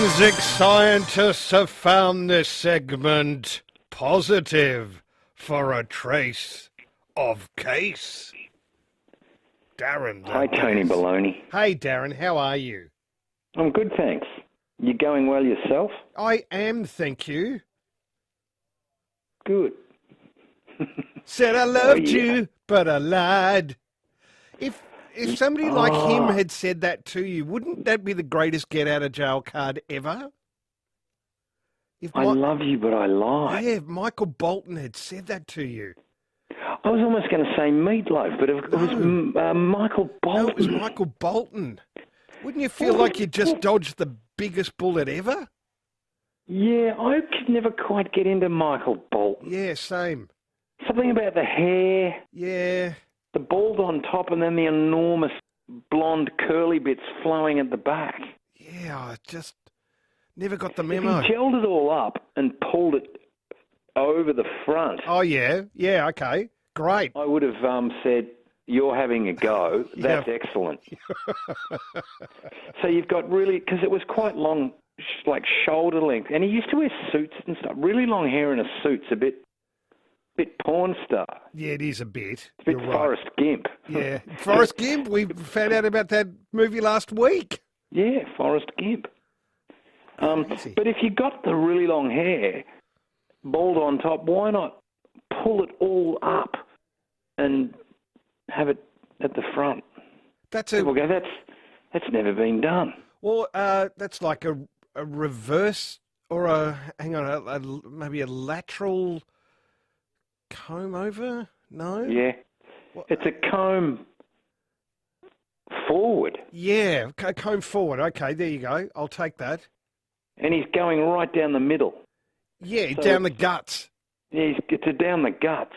Forensic scientists have found this segment positive for a trace of case. Darren. Hi, Tony Baloney. Hey, Darren, how are you? I'm good, thanks. You going well yourself? I am, thank you. Good. Said I loved you, but I lied. If somebody like him had said that to you, wouldn't that be the greatest get-out-of-jail card ever? I love you, but I lied. Yeah, if Michael Bolton had said that to you. I was almost going to say Meatloaf, but it was Michael Bolton. No, it was Michael Bolton. Wouldn't you feel like you just dodged the biggest bullet ever? Yeah, I could never quite get into Michael Bolton. Yeah, same. Something about the hair. Yeah. The bald on top and then the enormous blonde curly bits flowing at the back. Yeah, I just never got the memo. If he gelled it all up and pulled it over the front. Oh, yeah. Yeah, okay. Great. I would have said, you're having a go. That's excellent. So you've got really, because it was quite long, like shoulder length. And he used to wear suits and stuff. Really long hair in a suit's a bit porn star. Yeah, it is a bit. It's a bit Forrest Gimp. Yeah. Forrest Gimp, we found out about that movie last week. Yeah, Forrest Gimp. But if you got the really long hair, bald on top, why not pull it all up and have it at the front? People go, that's never been done. Well, that's like a reverse or maybe a lateral comb over? No? Yeah. It's a comb forward. Yeah, comb forward. Okay, there you go. I'll take that. And he's going right down the middle. Yeah, so down the guts. Yeah, it's a down the guts.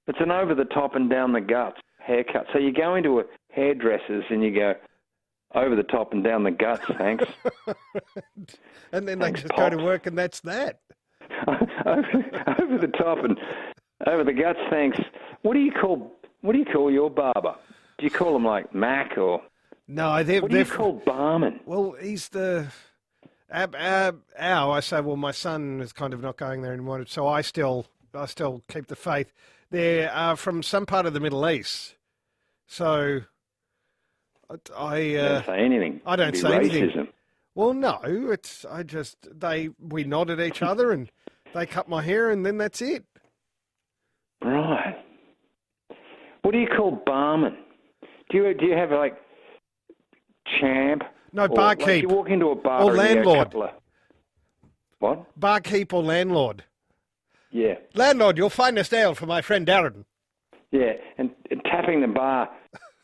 It's an over the top and down the guts haircut. So you go into a hairdresser's and you go over the top and down the guts, thanks. And then they just go to work and that's that. over the top and over the guts, thanks. What do you call your barber? Do you call him like Mac or? No, what do you call Barman? Well, he's the I say, well, my son is kind of not going there anymore, so I still keep the faith. They're from some part of the Middle East, so I don't say anything. I don't say racism. anything. Well, no, we nod at each other and they cut my hair and then that's it. Right. What do you call barman? Do you have like champ? No, barkeep. Like you walk into a bar or landlord. What? Barkeep or landlord. Yeah. Landlord, your finest ale for my friend Darren. Yeah, and tapping the bar.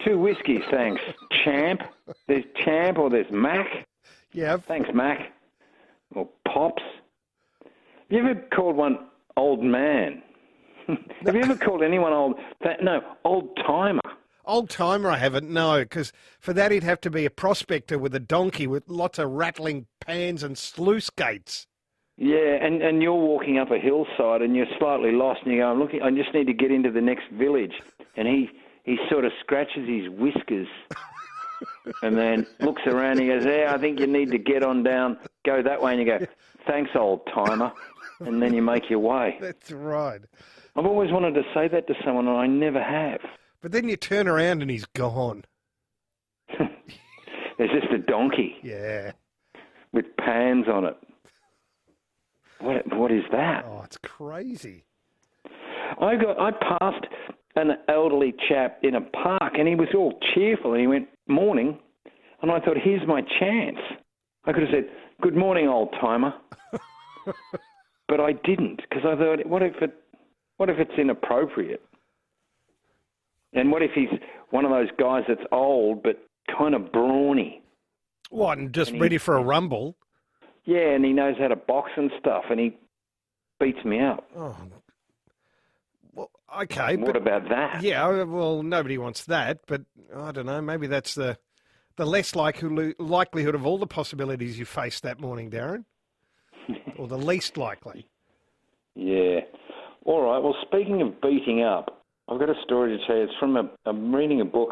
2 whiskeys, thanks. Champ. There's Champ or there's Mac. Yeah. Thanks, Mac. Or Pops. Have you ever called one old man? Have you ever called anyone old? No, old timer. Old timer I haven't, no, because for that he'd have to be a prospector with a donkey with lots of rattling pans and sluice gates. Yeah, and you're walking up a hillside and you're slightly lost and you go, I just need to get into the next village. And he sort of scratches his whiskers and then looks around and he goes, I think you need to get on down, go that way. And you go, thanks, old timer. And then you make your way. That's right. I've always wanted to say that to someone and I never have. But then you turn around and he's gone. There's just a donkey. Yeah. With pans on it. What is that? Oh, it's crazy. I passed an elderly chap in a park and he was all cheerful and he went, morning. And I thought, here's my chance. I could have said, good morning, old timer. But I didn't because I thought, what if it's inappropriate? And what if he's one of those guys that's old but kind of brawny? What, and just ready for a rumble? Yeah, and he knows how to box and stuff, and he beats me up. Oh, well, okay. What about that? Yeah, well, nobody wants that, but I don't know, maybe that's the less likelihood of all the possibilities you faced that morning, Darren. Or the least likely. Yeah. All right, well, speaking of beating up, I've got a story to tell you. It's from I'm reading a book,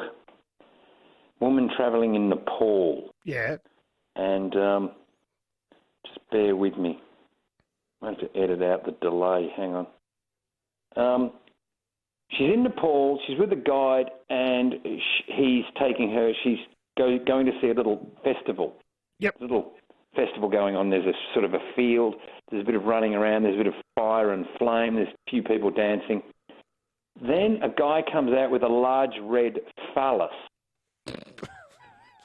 Woman Travelling in Nepal. Yeah. And Just bear with me. I have to edit out the delay. Hang on. She's in Nepal. She's with a guide, and he's taking her. She's going to see a little festival. Yep. A little festival going on. There's a sort of a field. There's a bit of running around. There's a bit of fire and flame. There's a few people dancing. Then a guy comes out with a large red phallus,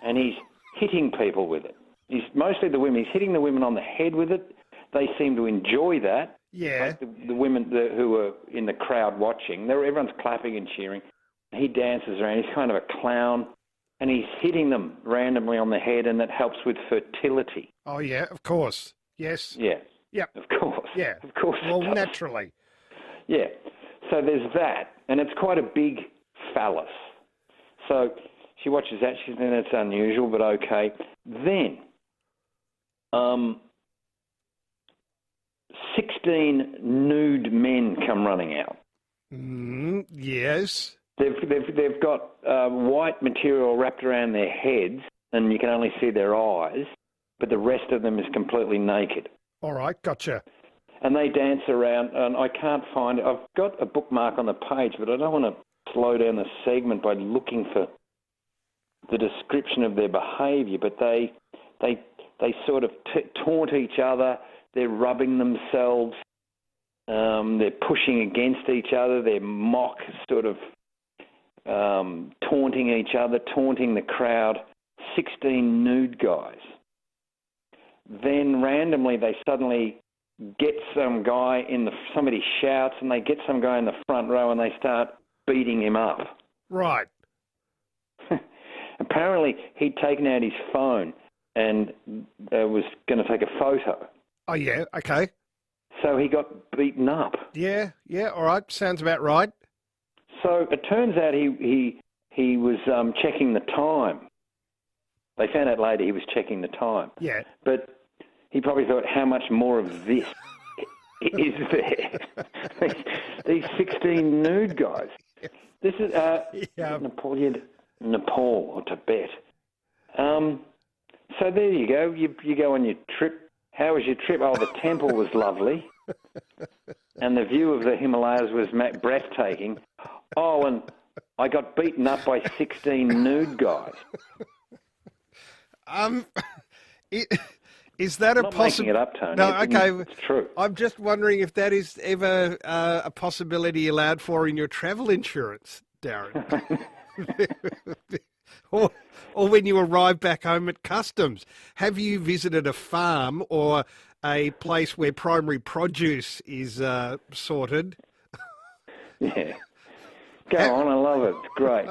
and he's hitting people with it. He's mostly the women. He's hitting the women on the head with it. They seem to enjoy that. Yeah. Like the women who were in the crowd watching, everyone's clapping and cheering. He dances around. He's kind of a clown, and he's hitting them randomly on the head, and that helps with fertility. Oh, yeah, of course. Yes. Yeah. Yep. Of course. Yeah. Of course. Well, naturally. Yeah. So there's that, and it's quite a big phallus. So she watches that. She thinks that's unusual, but okay. Then 16 nude men come running out. Yes. They've got white material wrapped around their heads, and you can only see their eyes, but the rest of them is completely naked. All right, gotcha. And they dance around, and I can't find it. I've got a bookmark on the page, but I don't want to slow down the segment by looking for the description of their behaviour. But they sort of taunt each other. They're rubbing themselves. They're pushing against each other. They're mock sort of taunting each other, taunting the crowd. 16 nude guys. Then randomly they suddenly get some guy somebody shouts, and they get some guy in the front row, and they start beating him up. Right. Apparently he'd taken out his phone and was going to take a photo. Oh, yeah, okay. So he got beaten up. Yeah, all right, sounds about right. So it turns out he was checking the time. They found out later he was checking the time. Yeah. But he probably thought, how much more of this is there? These 16 nude guys. This is Nepal or Tibet. So there you go. You go on your trip. How was your trip? Oh, the temple was lovely. And the view of the Himalayas was breathtaking. Oh, and I got beaten up by 16 nude guys. Is that I'm not making it up, Tony. No, okay. It's true. I'm just wondering if that is ever a possibility allowed for in your travel insurance, Darren. or when you arrive back home at customs. Have you visited a farm or a place where primary produce is sorted? Yeah. Go on, I love it. It's great.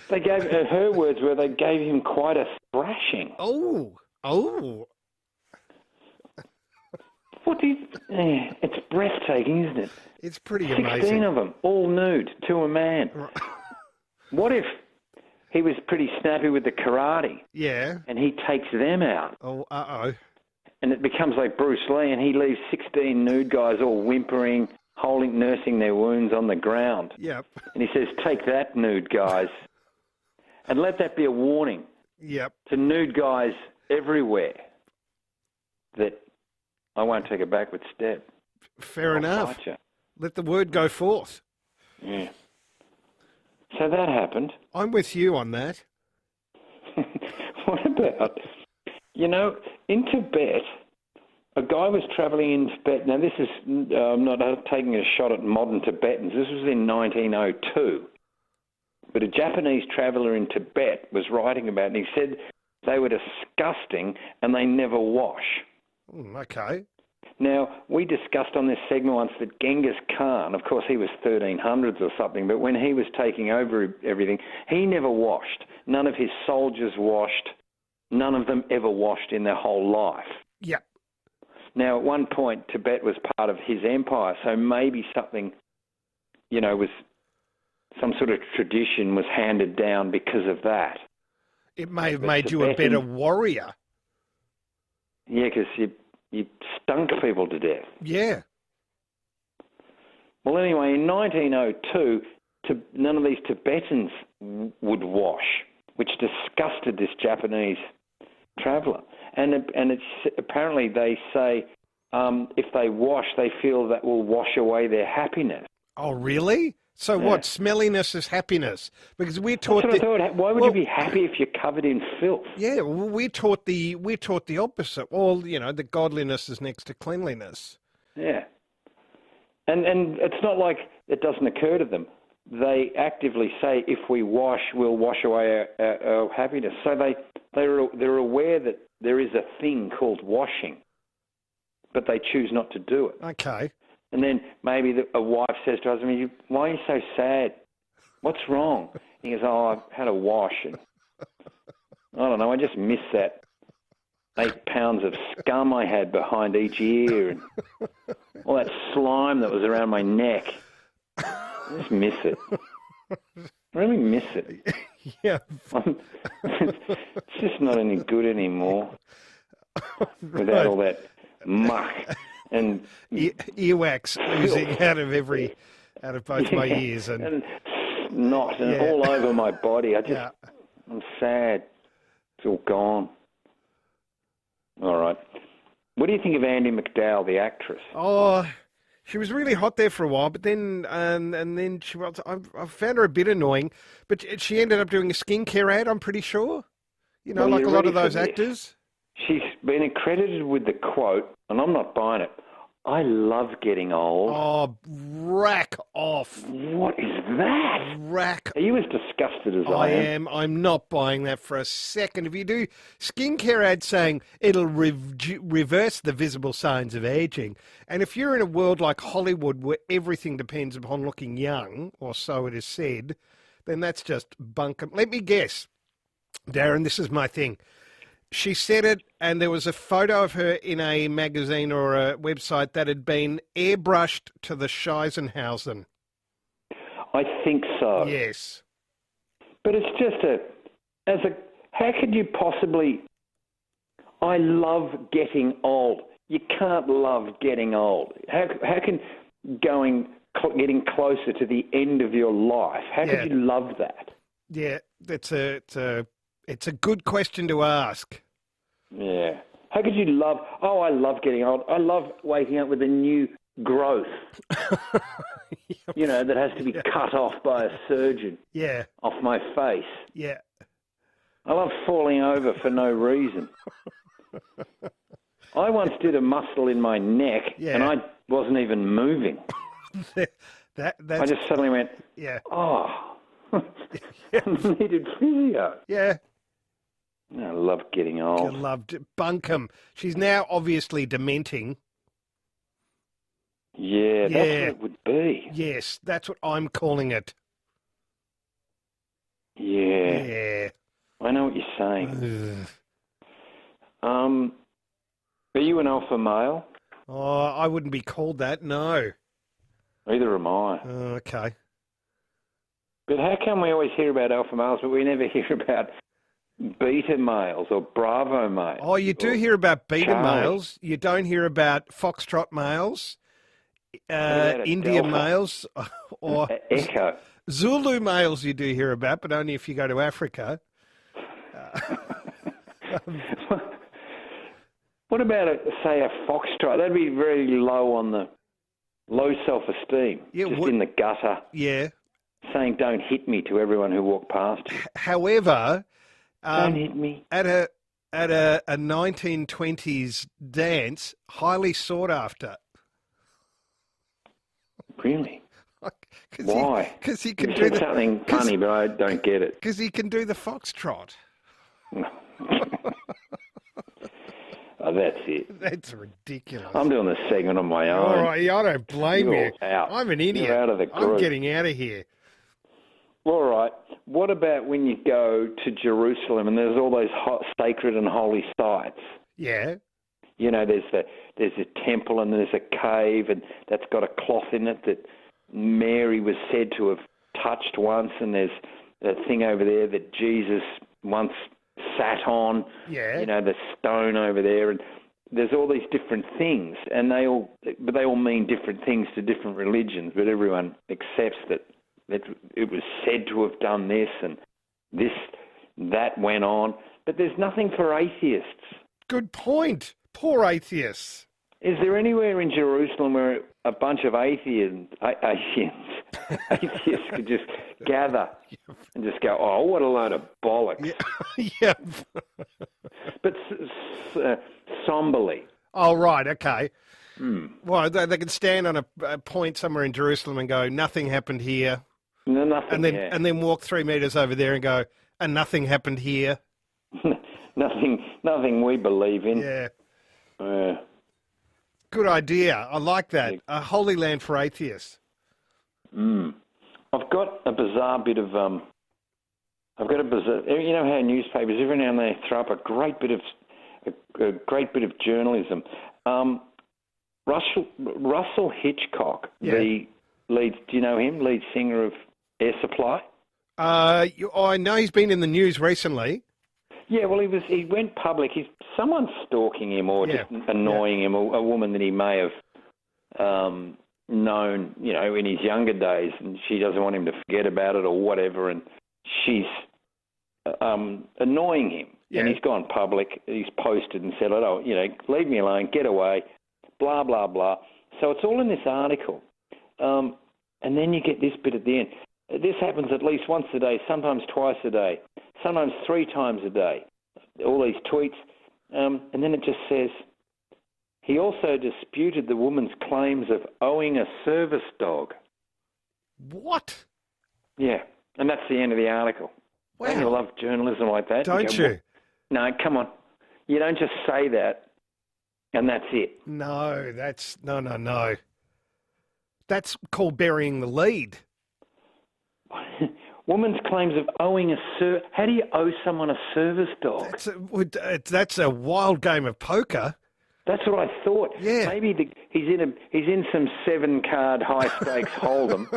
They gave, her words were, they gave him quite a thrashing. Oh. It's breathtaking, isn't it? It's pretty 16 amazing. 16 of them, all nude, to a man. What if he was pretty snappy with the karate? Yeah. And he takes them out. Oh, uh-oh. And it becomes like Bruce Lee, and he leaves 16 nude guys all whimpering, nursing their wounds on the ground. Yep. And he says, take that, nude guys. And let that be a warning. Yep. To nude guys everywhere that I won't take a backward step. Fair enough. Fight you. Let the word go forth. Yeah. So that happened. I'm with you on that. What about, in Tibet, a guy was travelling in Tibet. Now, this is, I'm not taking a shot at modern Tibetans. This was in 1902. But a Japanese traveller in Tibet was writing about it, and he said they were disgusting and they never wash. Okay. Now, we discussed on this segment once that Genghis Khan, of course, he was 1300s or something, but when he was taking over everything, he never washed. None of his soldiers washed. None of them ever washed in their whole life. Yep. Now, at one point, Tibet was part of his empire, so maybe something, was some sort of tradition was handed down because of that. It may have made you a better warrior. Yeah, because you stunk people to death. Yeah. Well, anyway, in 1902, none of these Tibetans would wash, which disgusted this Japanese traveller. and it's apparently they say if they wash, they feel that will wash away their happiness. Oh, really? So what? Smelliness is happiness? Because we're taught That's what I thought. Why would you be happy if you're covered in filth? Yeah, well, we're taught the opposite. Well, the godliness is next to cleanliness. Yeah. And it's not like it doesn't occur to them. They actively say, if we wash, we'll wash away our happiness. So they're aware that there is a thing called washing, but they choose not to do it. Okay. And then maybe a wife says to her husband, why are you so sad? What's wrong? He goes, I've had a wash. And I don't know, I just miss that 8 pounds of scum I had behind each ear and all that slime that was around my neck. I just miss it. I really miss it. Yeah. It's just not any good anymore without all that muck and earwax oozing out of both my ears and snot and all over my body. I'm sad. It's all gone. All right. What do you think of Andie MacDowell, the actress? Oh, she was really hot there for a while, but then and then I found her a bit annoying. But she ended up doing a skincare ad, I'm pretty sure. Like a lot of those actors. She's been accredited with the quote, and I'm not buying it, I love getting old. Oh, rack off. What is that? Rack. Are you as disgusted as I am? I'm not buying that for a second. If you do skincare ads saying it'll reverse the visible signs of aging, and if you're in a world like Hollywood where everything depends upon looking young, or so it is said, then that's just bunkum. Let me guess. Darren, this is my thing. She said it, and there was a photo of her in a magazine or a website that had been airbrushed to the Scheisenhausen. I think so. Yes. But it's just how could you possibly, I love getting old. You can't love getting old. How can getting closer to the end of your life, how could you love that? Yeah, it's a good question to ask. Yeah. How could you love, I love getting old. I love waking up with a new growth, that has to be cut off by a surgeon off my face. Yeah. I love falling over for no reason. I once did a muscle in my neck and I wasn't even moving. I just suddenly went, I needed physio. Yeah. I love getting old. I loved bunkum. She's now obviously dementing. Yeah, that's what it would be. Yes, that's what I'm calling it. Yeah. Yeah. I know what you're saying. Are you an alpha male? Oh, I wouldn't be called that, no. Neither am I. Okay. But how come we always hear about alpha males, but we never hear about beta males or bravo males? Oh, you do hear about beta males. You don't hear about foxtrot males, India males, or Echo. Zulu males you do hear about, but only if you go to Africa. What about, say, a foxtrot? That'd be very low on the low self-esteem, just in the gutter. Yeah. Saying "don't hit me" to everyone who walked past you. However, don't hit me. At a 1920s dance, highly sought after. Really? Why? Because he can do something funny, but I don't get it. Because he can do the foxtrot. Oh, that's it. That's ridiculous. I'm doing this segment on my own. All right, I don't blame you. Out. I'm an idiot. You're out of the group. I'm getting out of here. All right. What about when you go to Jerusalem and there's all those sacred and holy sites? Yeah. There's a temple and there's a cave and that's got a cloth in it that Mary was said to have touched once, and there's a thing over there that Jesus once sat on. Yeah. The stone over there, and there's all these different things, and they all mean different things to different religions, but everyone accepts that it was said to have done this and that went on. But there's nothing for atheists. Good point. Poor atheists. Is there anywhere in Jerusalem where a bunch of atheists could just gather and just go, oh, what a load of bollocks? Yeah. But somberly. Oh, right, okay. Well, they can stand on a point somewhere in Jerusalem and go, nothing happened here. No, nothing. And then walk 3 meters over there and go, and nothing happened here. nothing we believe in. Yeah. Good idea. I like that. A holy land for atheists. I've got a bizarre bit of. You know how newspapers every now and then they throw up a great bit of journalism. Russell Hitchcock, the lead. Do you know him? Lead singer of Air Supply. I know he's been in the news recently. Yeah, well, he went public. Someone's stalking him or just annoying him, a woman that he may have known, in his younger days, and she doesn't want him to forget about it or whatever, and she's annoying him. Yeah. And he's gone public. He's posted and said, "Oh, leave me alone, get away," blah, blah, blah. So it's all in this article. And then you get this bit at the end. This happens at least once a day, sometimes twice a day, sometimes 3 times a day, all these tweets. And then it just says, he also disputed the woman's claims of owing a service dog. What? Yeah, and that's the end of the article. Wow. Don't you love journalism like that? Don't you? No, come on. You don't just say that and that's it. No, no. That's called burying the lead. Woman's claims of owing how do you owe someone a service dog? That's a wild game of poker. That's what I thought. Yeah. Maybe he's in some 7-card high stakes hold'em.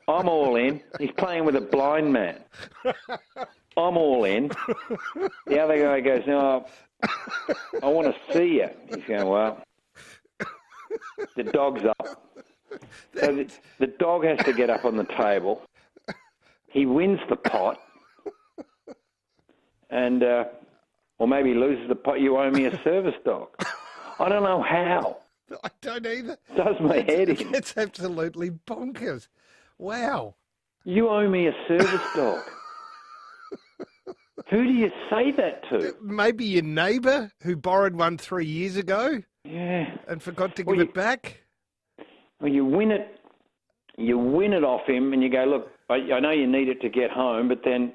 I'm all in. He's playing with a blind man. I'm all in. The other guy goes, "No, I want to see you." He's going, "Well, the dog's up." So the dog has to get up on the table. He wins the pot, and or maybe he loses the pot. You owe me a service dog. I don't know how. I don't either. Does my head in. It's absolutely bonkers. Wow. You owe me a service dog. Who do you say that to? Maybe your neighbour who borrowed one 3 years ago. Yeah. And forgot to give it back. Well, you win it off him, and you go, "Look, I know you need it to get home, but then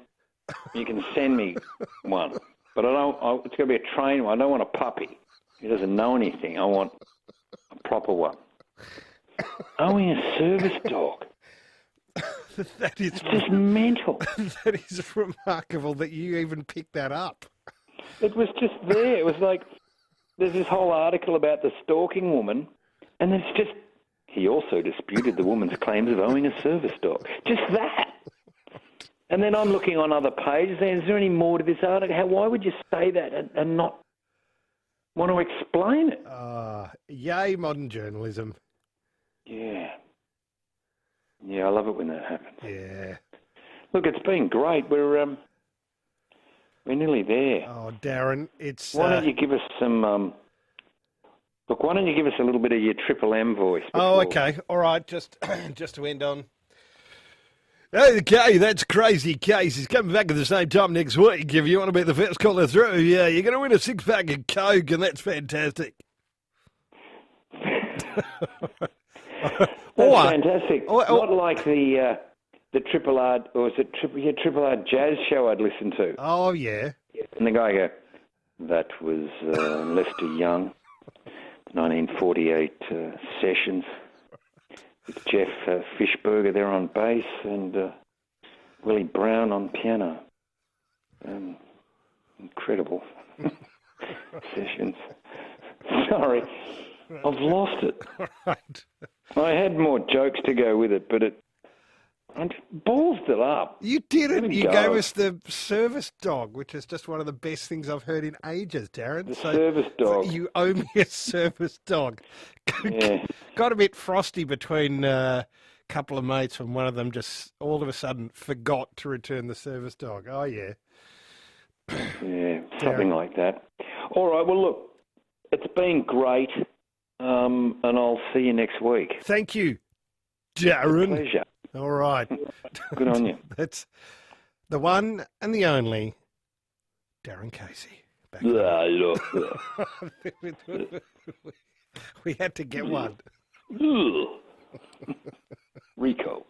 you can send me one. But it's going to be a trained one. I don't want a puppy. He doesn't know anything. I want a proper one." Owing a service dog. It's just mental. That is remarkable that you even picked that up. It was just there. It was like, there's this whole article about the stalking woman, and it's just, he also disputed the woman's claims of owing a service dog. Just that. And then I'm looking on other pages, is there any more to this article? Why would you say that and not want to explain it? Yay, modern journalism. Yeah. Yeah, I love it when that happens. Yeah. Look, it's been great. We're nearly there. Oh, Darren, it's... Why don't you give us some... why don't you give us a little bit of your Triple M voice? Oh, okay. All right, just to end on... Okay, that's Crazy Case. He's coming back at the same time next week. If you want to be the first caller through, yeah, you're going to win a 6-pack of Coke, and that's fantastic. That's fantastic. Not like the Triple R, or was it Triple R jazz show I'd listened to? Oh, yeah. And the guy go, "That was Lester Young, 1948 sessions. With Jeff Fishberger there on bass and Willie Brown on piano. Incredible sessions." Sorry, I've lost it. Right. I had more jokes to go with it, but I just ballsed it up. You didn't. You gave us the service dog, which is just one of the best things I've heard in ages, Darren. The service dog. So you owe me a service dog. Yeah. Got a bit frosty between a couple of mates when one of them just all of a sudden forgot to return the service dog. Oh, yeah. Yeah, something like that. All right, well, look, it's been great, and I'll see you next week. Thank you, Darren. Pleasure. All right. Good on you. That's the one and the only Darren Casey. Back we had to get one. Rico.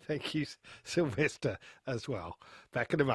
Thank you, Sylvester, as well. Back in a moment.